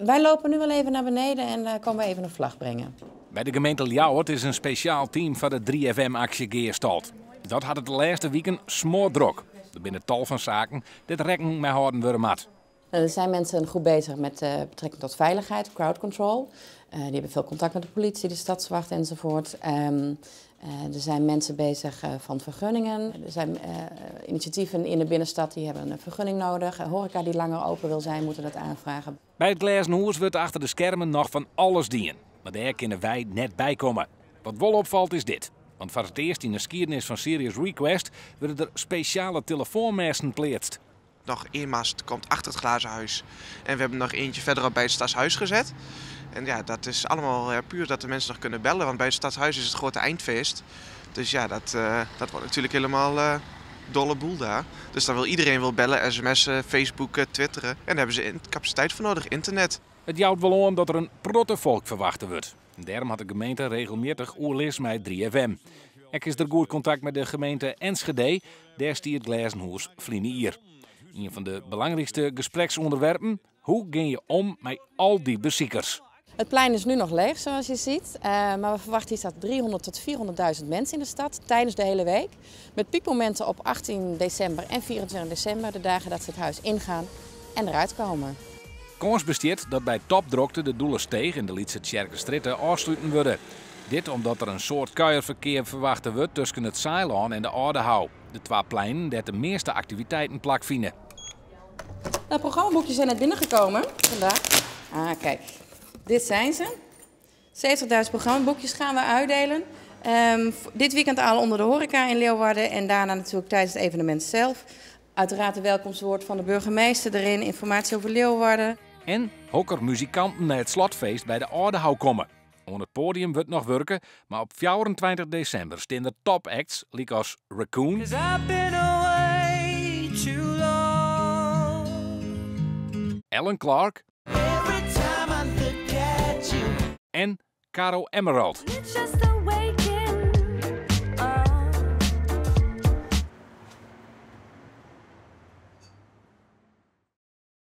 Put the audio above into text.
Wij lopen nu wel even naar beneden en komen we even een vlag brengen. Bij de gemeente Ljouwert is een speciaal team van de 3FM-actie geïnstald. Dat had het de laatste weken smoordrok. Er binnen tal van zaken dit rekening mee houden worden mat. Er zijn mensen goed bezig met betrekking tot veiligheid, crowd control. Die hebben veel contact met de politie, de stadswacht enzovoort. Er zijn mensen bezig van vergunningen. Er zijn initiatieven in de binnenstad die hebben een vergunning nodig. Horeca die langer open wil zijn, moeten dat aanvragen. Bij het Glazen Hoes wordt achter de schermen nog van alles dienen. Maar daar kunnen wij net bij komen. Wat wel opvalt is dit. Want voor het eerst in de geschiedenis van Serious Request worden er speciale telefoonmasten geplaatst. Nog één mast komt achter het glazen huis. En we hebben nog eentje verderop bij het stadshuis gezet. En ja, dat is allemaal puur dat de mensen nog kunnen bellen. Want bij het stadshuis is het grote eindfeest. Dus ja, dat wordt natuurlijk helemaal dolle boel daar. Dus dan wil iedereen bellen, sms'en, facebooken, twitteren. En daar hebben ze capaciteit voor nodig, internet. Het jouwt wel om dat er een protovolk verwacht wordt. Daarom had de gemeente regelmatig oorlis met 3FM. Ik is er goed contact met de gemeente Enschede. Daar stiert het Glazen Hoes hier. Een van de belangrijkste gespreksonderwerpen: hoe ga je om met al die bezoekers? Het plein is nu nog leeg, zoals je ziet. Maar we verwachten hier staat 300 tot 400.000 mensen in de stad tijdens de hele week. Met piekmomenten op 18 december en 24 december, de dagen dat ze het huis ingaan en eruit komen. Kans besteedt dat bij topdrokte de doelen steeg en de Lietse Tjerkenstritten afsluiten worden. Dit omdat er een soort kuierverkeer verwacht wordt tussen het Zeilaan en de Oudehou. De twee pleinen die de meeste activiteiten plakvinden. De programmaboekjes zijn net binnengekomen vandaag. Kijk, dit zijn ze. 70.000 programmaboekjes gaan we uitdelen. Dit weekend al onder de horeca in Leeuwarden en daarna natuurlijk tijdens het evenement zelf. Uiteraard de welkomstwoord van de burgemeester erin, informatie over Leeuwarden. En hokker muzikanten naar het slotfeest bij de Oudehou komen. Op het podium wordt nog werken, maar op 24 december staan er topacts, als Raccoon Alan Clark en Caro Emerald.